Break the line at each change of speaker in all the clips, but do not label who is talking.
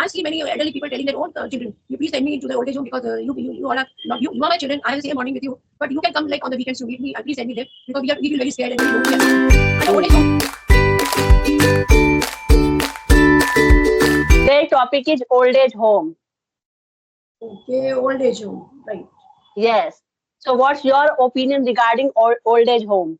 I've seen many elderly people telling their own children, you please send me into the old age home because you all are not you are my children. I have the same bonding with you, but you can come like on the weekends to meet me and please send me there because we feel very scared and very lonely at home. And the old age home.
Their topic is old age home.
Okay, old age home, right?
Yes. So what's your opinion regarding old age home?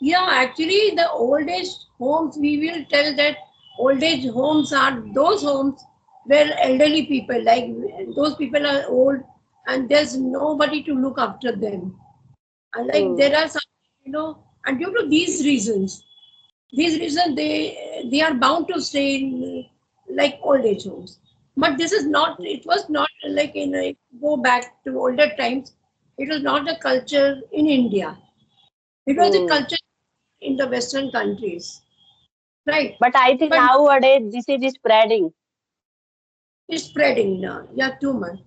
Yeah, actually, the old age homes, we will tell that old age homes are those homes where elderly people, like those people are old and there's nobody to look after them. And like
Hmm.
there are some, and due to these reasons they are bound to stay in like old age homes. But this is not, it was not like go back to older times, it was not a culture in India. It was a
Hmm.
culture in the Western countries, right?
But I think
But
nowadays this is spreading.
it's spreading now, yeah, too much.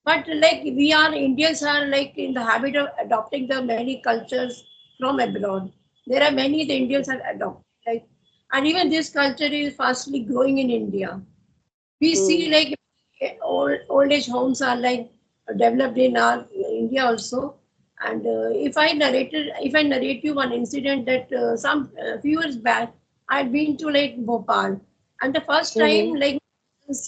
But like we are Indians are like in the habit of adopting the many cultures from abroad. There are many the Indians are adopting, like, and even this culture is fastly growing in India. We see
Hmm.
like old age homes are like developed in our India also. And if I narrate you one incident that some few years back, I'd been to like Bhopal, and the first time
Hmm.
like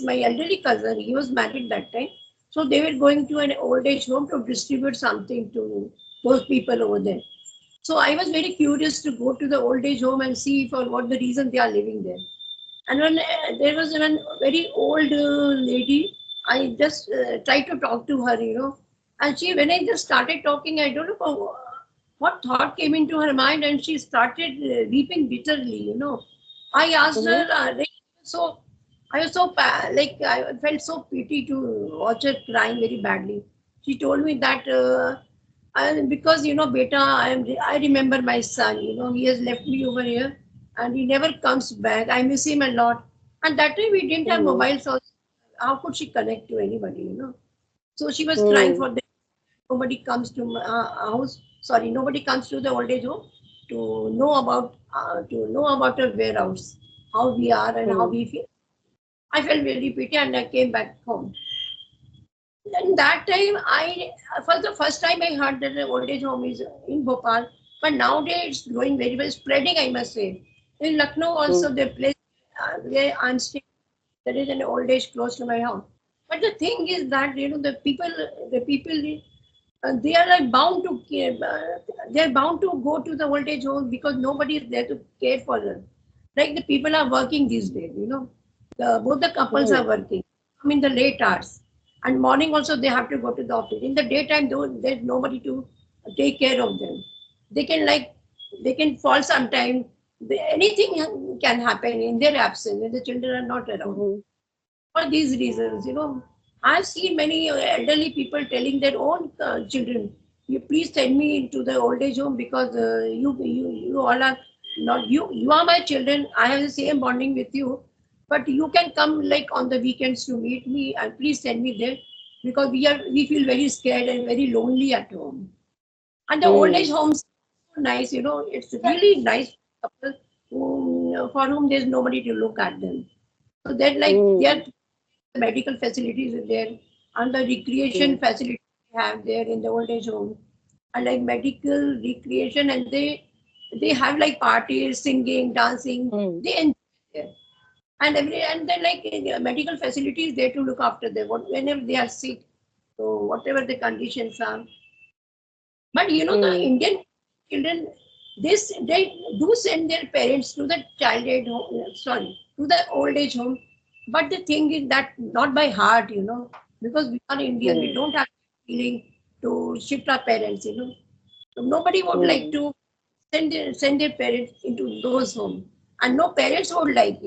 my elderly cousin, he was married that time, so they were going to an old age home to distribute something to those people over there. So I was very curious to go to the old age home and see for what the reason they are living there. And when there was one very old lady, I just tried to talk to her, and when I just started talking, I don't know what thought came into her mind, and she started weeping bitterly. I asked
Hmm.
her, so I was so like I felt so pity to watch her crying very badly. She told me that. And because beta, I remember my son. He has left me over here, and he never comes back. I miss him a lot. And that time we didn't have
Hmm.
mobiles. Also. How could she connect to anybody? So she was crying
Hmm.
for that. Nobody comes to my house. Sorry, nobody comes to the old age home to know about a warehouse, how we are and how
Hmm.
we feel. I felt very pity, and I came back home. And that time, for the first time, I heard that the old age home is in Bhopal. But nowadays, it's growing very well, spreading, I must say. In Lucknow,
Hmm.
also, the place where I'm staying, there is an old age close to my house. But the thing is that the people, they are like bound to care. They are bound to go to the old age home because nobody is there to care for them. Like the people are working these days. Both the couples
Hmm.
are working. I mean the late hours, and morning also they have to go to the office. In the daytime, though, there's nobody to take care of them. They can they can fall sometime. Anything can happen in their absence when the children are not around.
Hmm.
For these reasons, I've seen many elderly people telling their own children, "You please send me into the old age home because you all are not you. You are my children. I have the same bonding with you, but you can come like on the weekends to meet me and please send me there because we feel very scared and very lonely at home." And the old age
Hmm.
homes are so nice. It's really nice couple for whom there's nobody to look at them. So that like
Hmm.
they're medical facilities are there and the recreation
Hmm.
facilities they have there in the old age home and like medical recreation and they have like parties, singing, dancing.
Hmm.
They enjoy there. And then like medical facilities there to look after them whenever they are sick. So whatever the conditions are. But the
Hmm.
Indian children, they do send their parents to the sorry, to the old age home. But the thing is that not by heart, because we are Indian, we
Hmm.
don't have feeling to shift our parents. So nobody would like
Hmm.
to send their parents into those homes, and no parents would like.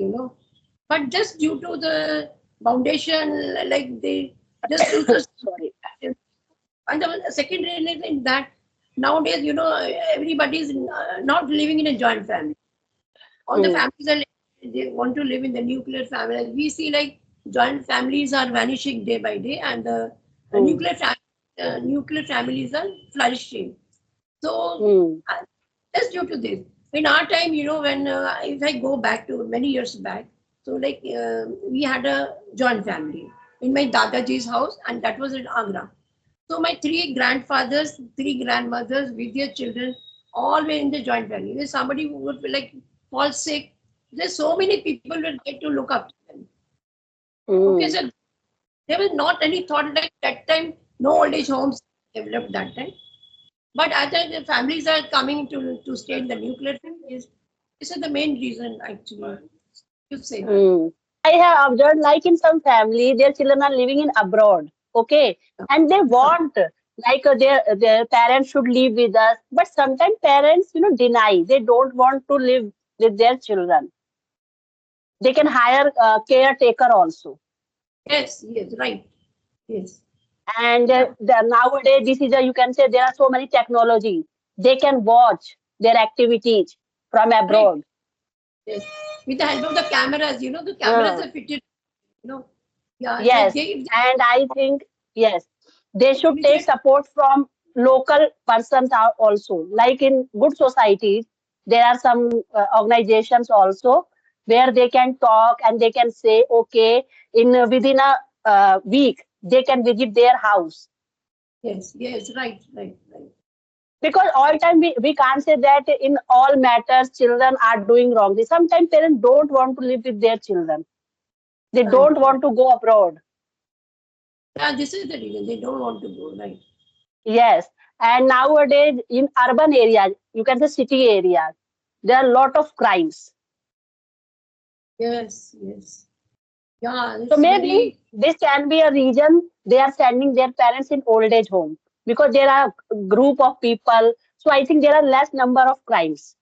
But just due to the foundation, like they just due to
Sorry.
and the second reason is that nowadays, everybody is not living in a joint family. All the
Hmm.
families are they want to live in the nuclear family. We see like joint families are vanishing day by day, and the
Hmm.
nuclear families are flourishing. So
Hmm.
just due to this, in our time, when if I go back to many years back, So like we had a joint family in my Dadaji's house, and that was in Agra. So my three grandfathers, three grandmothers with their children, all were in the joint family. If somebody would like fall sick, there's so many people will get to look after them. Okay,
Mm.
so there was not any thought like that time. No old age homes developed that time. But as the families are coming to stay in the nuclear families, this is the main reason actually. You say.
Mm. I have observed, like in some family, their children are living in abroad, okay, and they want like their parents should live with us, but sometimes parents, deny. They don't want to live with their children. They can hire a caretaker also,
Yes, yes, right. Yes.
and
Yeah.
nowadays this is a, you can say there are so many technology. They can watch their activities from
Right.
abroad.
Yes. With the help of the cameras, the cameras
Uh,
are fitted, you know. Yeah, like
Yes,
they
and I think yes, they should take
immediate.
support from local persons also. Like in good societies, there are some organizations also where they can talk and they can say, okay, in within a week they can visit their house.
Yes, yes, right, right, right.
Because all time we can't say that in all matters children are doing wrong. Sometimes parents don't want to live with their children. They
Right,
don't
right.
want to go abroad.
Yeah, this is the reason they don't want to go, right.
Yes, and nowadays in urban areas, you can say city areas, there are a lot of crimes.
Yes, yes. Yeah,
So
it's
maybe
very.
this can be a reason they are sending their parents in old age home because there are a group of people. So I think there are less number of crimes.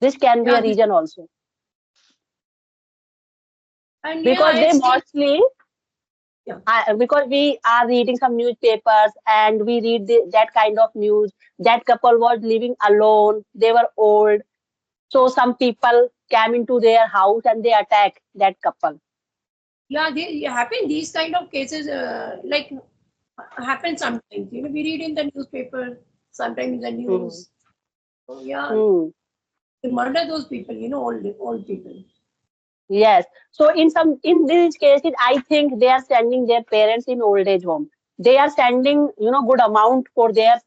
This can be
Yeah,
a
this,
reason also
and yeah,
because
I
they
still.
mostly
Yeah,
because we are reading some newspapers and we read that kind of news. That couple was living alone. They were old. So some people came into their house and they attack that couple.
yeah, they happen. These kind of cases, like happen sometimes. We read in the newspaper, sometimes in the
Hmm.
news. So yeah,
Hmm.
they murder those people. Old people.
Yes. So in these cases, I think they are sending their parents in old age home. They are sending good amount for their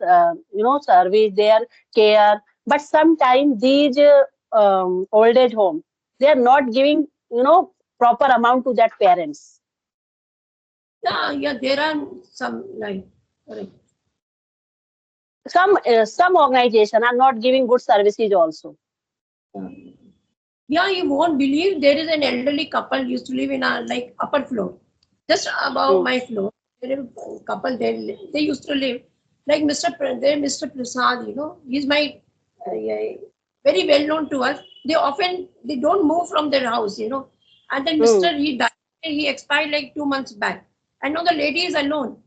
service, their care. But sometimes these old age home they are not giving proper amount to that parents.
Yeah, yeah, there are some like correct.
Some organization are not giving good services also.
Yeah. Yeah, you won't believe there is an elderly couple used to live in a like upper floor, just above
Hmm.
my floor. There is a couple there. They used to live like Mr. Prasad. He's my yeah, very well known to us. They don't move from their house. And then
Hmm.
Mr. He died. He expired like 2 months back. And now the lady is alone.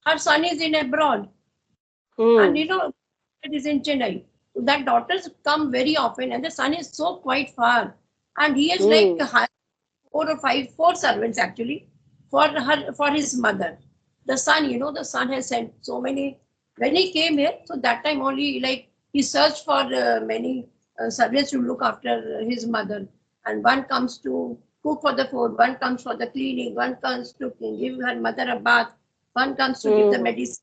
Her son is in abroad, and
Hmm.
it is in Chennai. That daughters come very often, and the son is so quite far, and he has like
Hmm.
four servants actually for his mother. The son, the son has sent so many. When he came here, so that time only like he searched for many servants to look after his mother, and one comes to cook for the food, one comes for the cleaning, one comes to give her mother a bath, one comes to give the
Hmm.
medicine,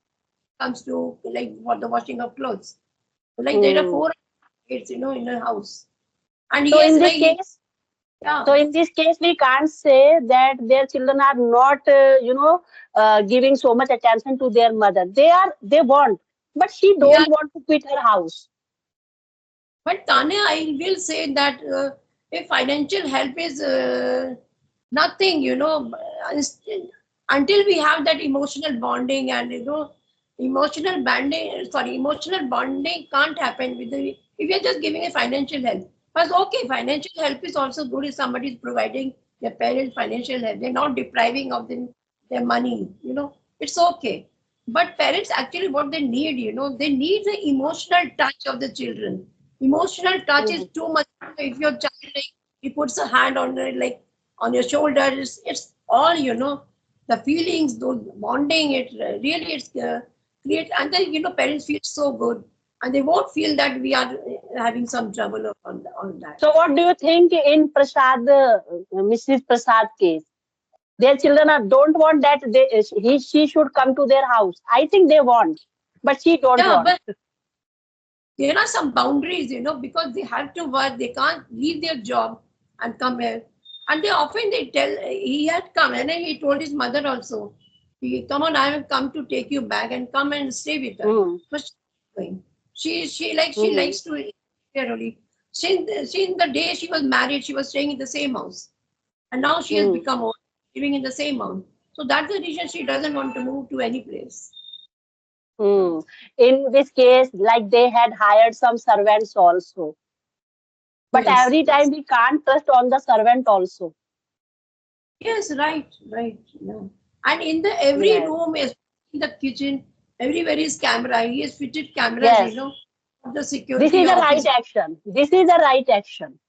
comes to like for the washing of clothes. Like there are
Hmm.
four kids, in a house, and
So
yes,
in this
like
case,
yeah,
So in this case, we can't say that their children are not, giving so much attention to their mother. They want, but she
yeah.
don't want to quit her house.
But Tanya, I will say that if financial help is nothing, until we have that emotional bonding and emotional bonding can't happen with the if you're just giving a financial help. But okay, financial help is also good if somebody is providing their parents financial help. They're not depriving of them their money. It's okay. But parents actually what they need, they need the emotional touch of the children. Emotional touch is
Mm,
too much. If your child like he puts a hand on like on your shoulder, it's all the feelings, those bonding. It really it's create and then parents feel so good. and they won't feel that we are having some trouble on that.
So what do you think in Prasad, Mrs. Prasad case? Their children don't want that she should come to their house. I think they want, but she don't
Yeah,
want.
but there are some boundaries, because they have to work. They can't leave their job and come here. And they tell he had come, and he told his mother also, come on, I have come to take you back and come and stay with us.
Mm,
But she's going. She
mm,
likes to live here only. Since the day she was married, she was staying in the same house, and now she has
mm,
become old, living in the same house. So that's the reason she doesn't want to move to any place.
mm. In this case, like they had hired some servants also, but
Yes,
every time we can't trust on the servant also.
yes, right. Yeah. And in the every
Yes,
room is in the kitchen, everywhere is camera. He has fitted cameras,
yes.
of the
This
security
is the right
office.
action. This is the right action.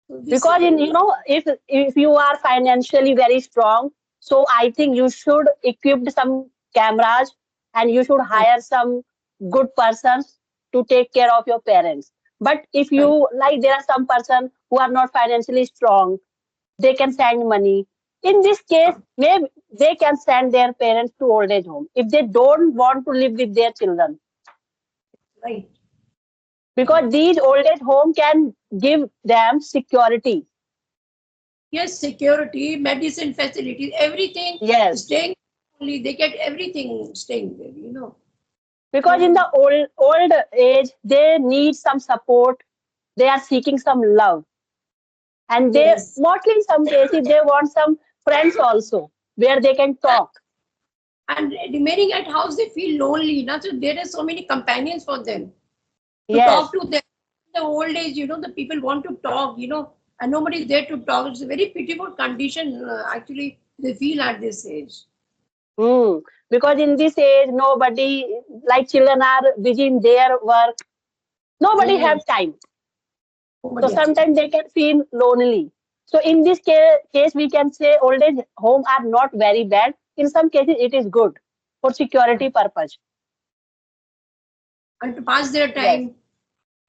So this,
Because in if you are financially very strong, so I think you should equip some cameras and you should
right,
hire some good persons to take care of your parents. But if you
right,
like, there are some person who are not financially strong, they can send money. In this case, maybe they can send their parents to old age home if they don't want to live with their children,
right. Yeah.
because these old age home can give them security.
Yes, security, medicine facilities, everything
Yes.
staying only. They get everything staying there.
Because in
So
the old age they need some support, they are seeking some love, and they
yes.
mostly in some cases they want some friends also where they can talk.
And remaining at house, they feel lonely. Now, so there are so many companions for them to talk
Yes.
to them. In the old age, the people want to talk, and nobody is there to talk. It's a very pitiful condition, actually, they feel at this age.
Mm. Because in this age nobody, like children are busy in their work, nobody
Mm,
have time, so
nobody has time.
sometimes they can feel lonely. So in this case we can say old age home are not very bad, in some cases it is good for security purpose.
And to pass their
Yes.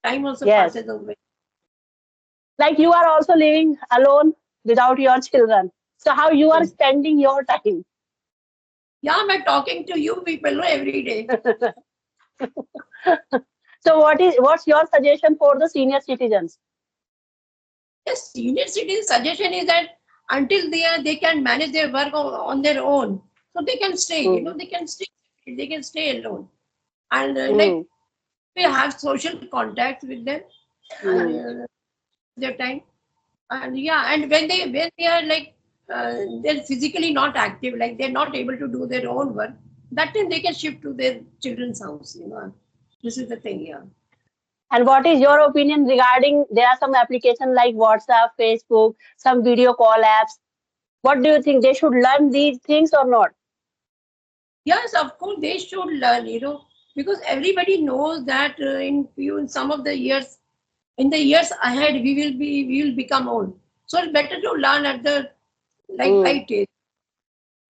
time also
Yes.
passes away.
Like you are also living alone without your children, so how you are
Yes.
spending your time?
Yeah, I'm talking to you people every day.
So what's your suggestion for the senior citizens?
Yes, senior citizen suggestion is that until they can manage their work on their own, so they can stay.
Mm,
They can stay alone, and
mm,
like we have social contact with them, and
mm,
their time, and yeah, and when they are like they're physically not active, like they're not able to do their own work, that time they can shift to their children's house. This is the thing, yeah.
and what is your opinion regarding, there are some applications like WhatsApp, Facebook, some video call apps? What do you think, they should learn these things or not?
Yes, of course they should learn, because everybody knows that in some of the years, in the years ahead, we will become old. So it's better to learn at the like
Mm,
right age.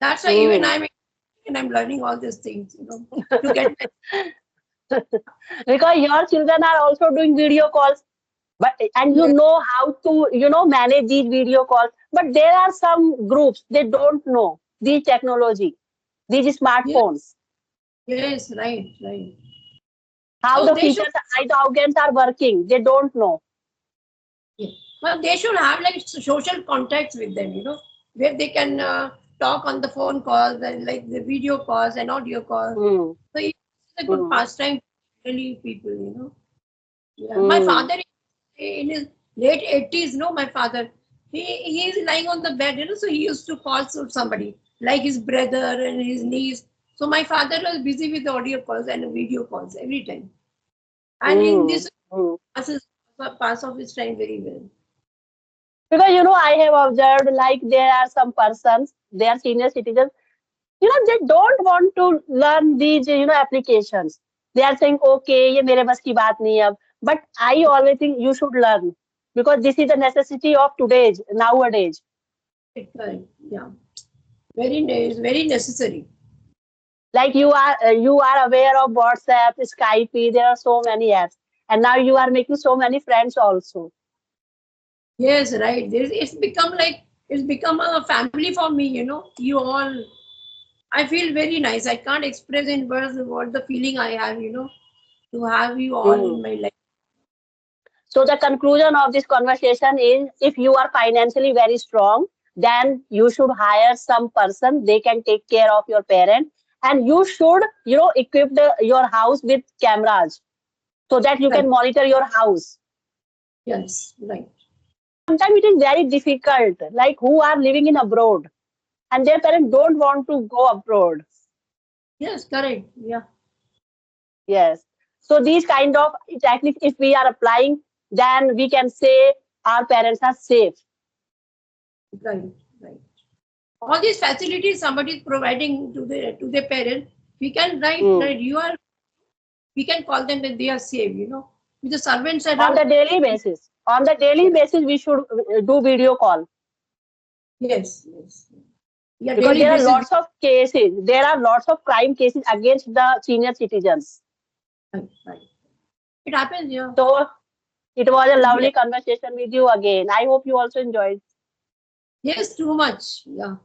That's why even
mm.
I'm learning all these things, to get
Because your children are also doing video calls, but and you
yes,
know how to manage these video calls, but there are some groups they don't know these technology, these smartphones,
yes, yes, right.
how
So
the
they should,
features, how the organs are working, they don't know.
yeah. Well, they should have like social contacts with them, where they can talk on the phone calls and like the video calls and audio calls.
Hmm.
So it's a good
Hmm.
pastime for really people. Yeah, my
Hmm.
father in his late 80s, no, my father, he is lying on the bed, so he used to call somebody, like his brother and his niece. So my father was busy with audio calls and video calls every time. And in
Hmm.
this
Hmm.
passes pass of his time very well.
Because I have observed, like there are some persons, they are senior citizens, they don't want to learn these applications. They are saying okay, ye mere bas ki baat nahi hai ab. But I always think you should learn, because this is the necessity of today's nowadays.
Yeah, very necessary.
Like you are aware of WhatsApp, Skype. There are so many apps, and now you are making so many friends also.
Yes, right. It's become a family for me. You know, you all. I feel very nice. I can't express in words what the feeling I have. You know, to have you all
Hmm.
in my life.
So the conclusion of this conversation is, if you are financially very strong, then you should hire some person. They can take care of your parents, and you should, equip your house with cameras so that you
Right.
can monitor your house.
Yes. Right.
Sometimes it is very difficult, like who are living in abroad and their parents don't want to go abroad.
Yes. Correct. Yeah.
Yes. So these kind of techniques, if we are applying, then we can say our parents are safe.
Right. Right. All these facilities somebody is providing to their parents. We can write.
Hmm.
Right. You are. We can call them that they are safe. You know, with the servant
On the
setup.
daily basis. On the daily
Yeah.
basis, we should do video call,
Yes. Yes. Yeah.
because
Daily
there are
basis.
lots of cases. There are lots of crime cases against the senior citizens.
Right. Right. It happens. Yeah.
So it was a
Yeah.
lovely conversation with you again. I hope you also enjoyed.
Yes. Too much. Yeah.